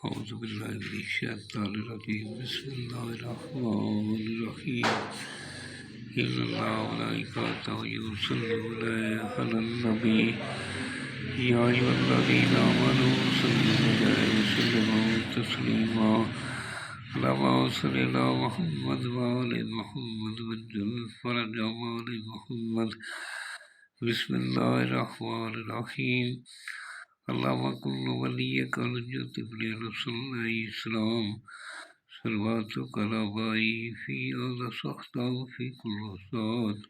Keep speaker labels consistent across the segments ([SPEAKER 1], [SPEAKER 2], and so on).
[SPEAKER 1] اعوذ باللہ من الشیطان الرجیم بسم اللہ الرحمن الرحیم ان اللہ وملائکتہ یصلون علی النبی یا ایھا الذین آمنوا صلوا علیہ وسلموا تسلیما اللہم صل علی محمد وآل محمد وعجل فرجهم آل محمد بسم اللہ الرحمن الرحیم اللہم کن ولیک الحجۃ ابن رسول اللہ السلام صلواتک علی بائی فی هذا السخط فی کل ساعت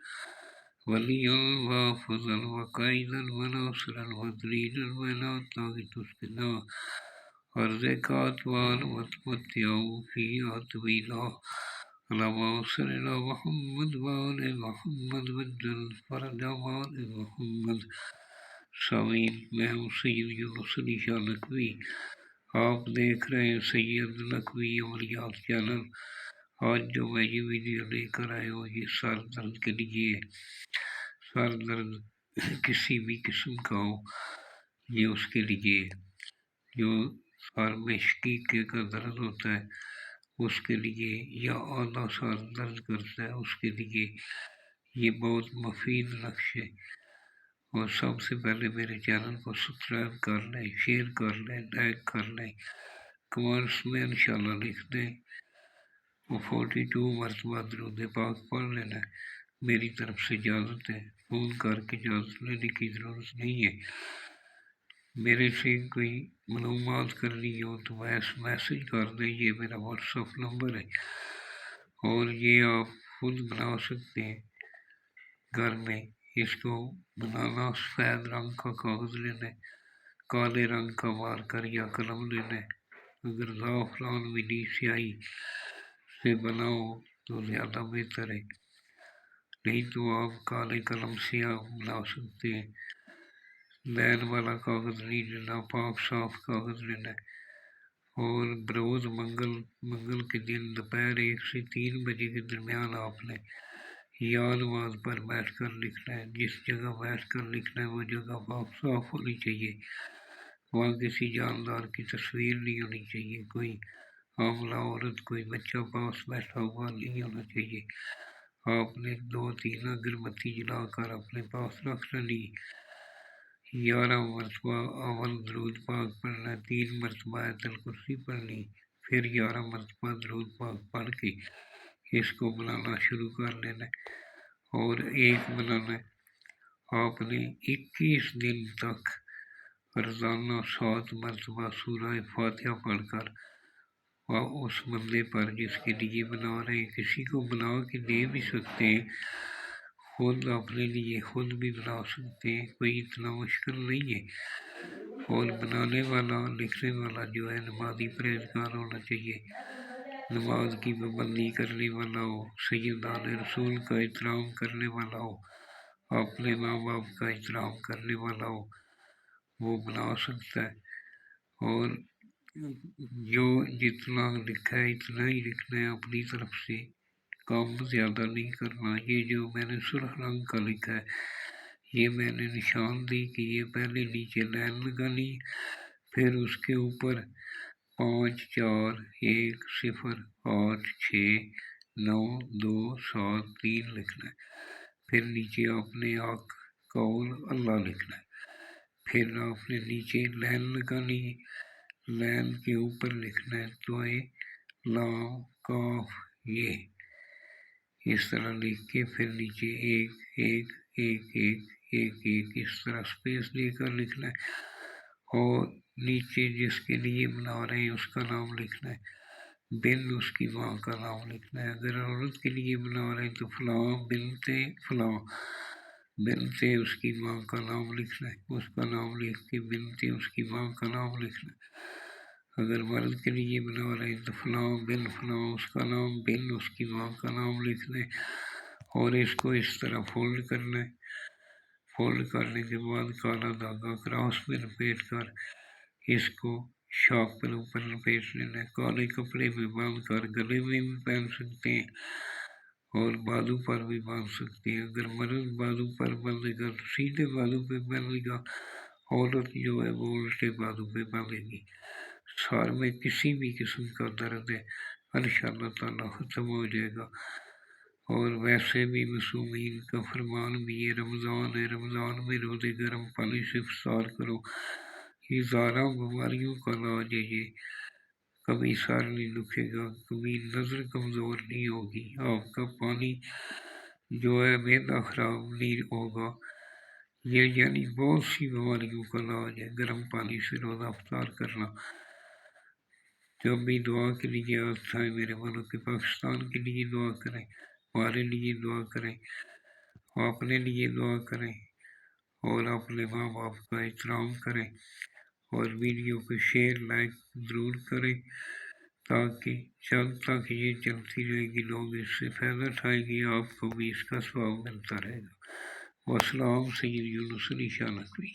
[SPEAKER 1] ولیا وحافظا وقائدا وناصرا ودلیلا ولا تسقنا ارزقات وتمتعا فیہا طویلا اللہم صل علی محمد وآل محمد وعجل فرجهم آل محمد سامعین، میں ہوں سید یونس علی شاہ نقوی۔ آپ دیکھ رہے ہیں سید نقوی عملیات چینل۔ آج جو میں یہ ویڈیو لے کر آئے ہوں یہ سر درد کے لیے، سر درد کسی بھی قسم کا ہو، یہ اس کے لیے جو سر میں شقیقے کا درد ہوتا ہے اس کے لیے، یا اعلیٰ سر درد کرتا ہے اس کے لیے یہ بہت مفید نقش ہے۔ اور سب سے پہلے میرے چینل کو سبسکرائب کر لیں، شیئر کر لیں، لائک کر لیں، کمنٹس میں انشاءاللہ لکھ دیں، وہ 42 مرتبہ درود پاک پڑھ لینا۔ میری طرف سے اجازت ہے، فون کر کے اجازت لینے کی ضرورت نہیں ہے۔ میرے سے کوئی معلومات کرنی ہو تو میسج کر دیں، یہ میرا واٹس ایپ نمبر ہے، اور یہ آپ خود بنا سکتے ہیں گھر میں۔ اس کو بنانا سفید رنگ کا کاغذ لینا ہے، کالے رنگ کا مارکر یا قلم لینا ہے۔ اگر زعفران ملی سیاہی سے بناؤ تو زیادہ بہتر ہے، نہیں تو آپ کالے قلم سے آپ بنا سکتے ہیں۔ لین والا کاغذ نہیں لینا، پاک صاف کاغذ لینا ہے، اور بروز منگل کے دن دوپہر 1 سے 3 بجے کے درمیان آپ نے یا نماز پر بیٹھ کر لکھنا ہے۔ جس جگہ بیٹھ کر لکھنا ہے وہ جگہ پاک صاف ہونی چاہیے، وہاں کسی جاندار کی تصویر نہیں ہونی چاہیے، کوئی حاملہ عورت، کوئی بچہ پاس بیٹھا ہوا نہیں ہونا چاہیے۔ آپ نے 2-3 اگر بتی جلا کر اپنے پاس رکھ لینی۔ 11 مرتبہ اول درود پاک پڑھنا، 3 مرتبہ آیت الکرسی پڑھنی، پھر 11 مرتبہ درود پاک پڑھ کے اس کو بنانا شروع کر لینا، اور ایک بنانا ہے۔ آپ نے 21 دن تک روزانہ 7 مرتبہ سورہ فاتحہ پڑھ کر اس بندے پر جس کے لیے بنا رہے ہیں، کسی کو بنا کے دے بھی سکتے ہیں، خود اپنے لیے خود بھی بنا سکتے ہیں، کوئی اتنا مشکل نہیں ہے۔ اور بنانے والا، لکھنے والا جو ہے نمازی پرہیزگار ہونا چاہیے، نماز کی پابندی کرنے والا ہو، سیدان رسول کا احترام کرنے والا ہو، اپنے ماں باپ کا احترام کرنے والا ہو، وہ بنا سکتا ہے۔ اور جو جتنا لکھا ہے اتنا ہی لکھنا ہے اپنی طرف سے، کام زیادہ نہیں کرنا۔ یہ جو میں نے سرخ رنگ کا لکھا ہے یہ میں نے نشان دی کہ یہ پہلے نیچے لائن لگانی، پھر اس کے اوپر 5 4 1 0 8 6 9 2 7 3 لکھنا ہے، پھر نیچے آپ نے حق قول اللہ لکھنا ہے، پھر آپ نے نیچے لائن لگانی ہے، لائن کے اوپر لکھنا ہے تو لام کاف یہ، اس طرح لکھ کے پھر نیچے 1 1 1 1 1 1 اس طرح سپیس دے کر لکھنا ہے، اور نیچے جس کے لیے بنا رہے ہیں اس کا نام لکھنا ہے، بن اس کی ماں کا نام لکھنا ہے۔ اگر عورت کے لیے بنا رہے ہیں تو فلاں بنت فلاں، بنت اس کی ماں کا نام لکھنا ہے، اس کا نام لکھ کے بنت اس کی ماں کا نام لکھنا ہے۔ اگر مرد کے لیے بنا رہے ہیں تو فلاں بن فلاں، اس کا نام بن اس کی ماں کا نام لکھنا ہے، اور اس کو اس طرح فولڈ کرنا ہے۔ فولڈ کرنے کے بعد کالا دھاگا کراس میں لپیٹ کر اس کو شاپ پر اوپر لپیٹ لینا ہے، کالے کپڑے میں باندھ کر گلے میں بھی پہن سکتے ہیں اور بازو پر بھی باندھ سکتے ہیں۔ اگر مرد بازو پر باندھے گا تو سیدھے بازو پہ باندھے گا، عورت جو ہے وہ الٹے بازو پہ باندھے گی۔ سال میں کسی بھی قسم کا درد ہے انشاءاللہ تعالیٰ ختم ہو جائے گا۔ اور ویسے بھی معصومین کا فرمان بھی یہ رمضان ہے، رمضان میں روزے گرم پانی سے افطار کرو، ہزاروں بیماریوں کا علاج ہے یہ، کبھی سر نہیں دکھے گا، کبھی نظر کمزور نہیں ہوگی، آپ کا پانی جو ہے معدہ خراب نہیں ہوگا، یہ یعنی بہت سی بیماریوں کا علاج ہے گرم پانی سے روزہ افطار کرنا۔ جب بھی دعا کے لیے آتا ہے میرے ملک کے پاکستان کے لیے دعا کریں، ہمارے لیے دعا کریں، اپنے لیے دعا کریں، اور اپنے ماں باپ کا احترام کریں، اور ویڈیو کو شیئر لائک ضرور کریں تاکہ جب تک یہ چلتی رہے گی لوگ اس سے فائدہ اٹھائیں گے، آپ کو بھی اس کا ثواب ملتا رہے گا۔ والسلام سید یونس علی شاہ نقوی۔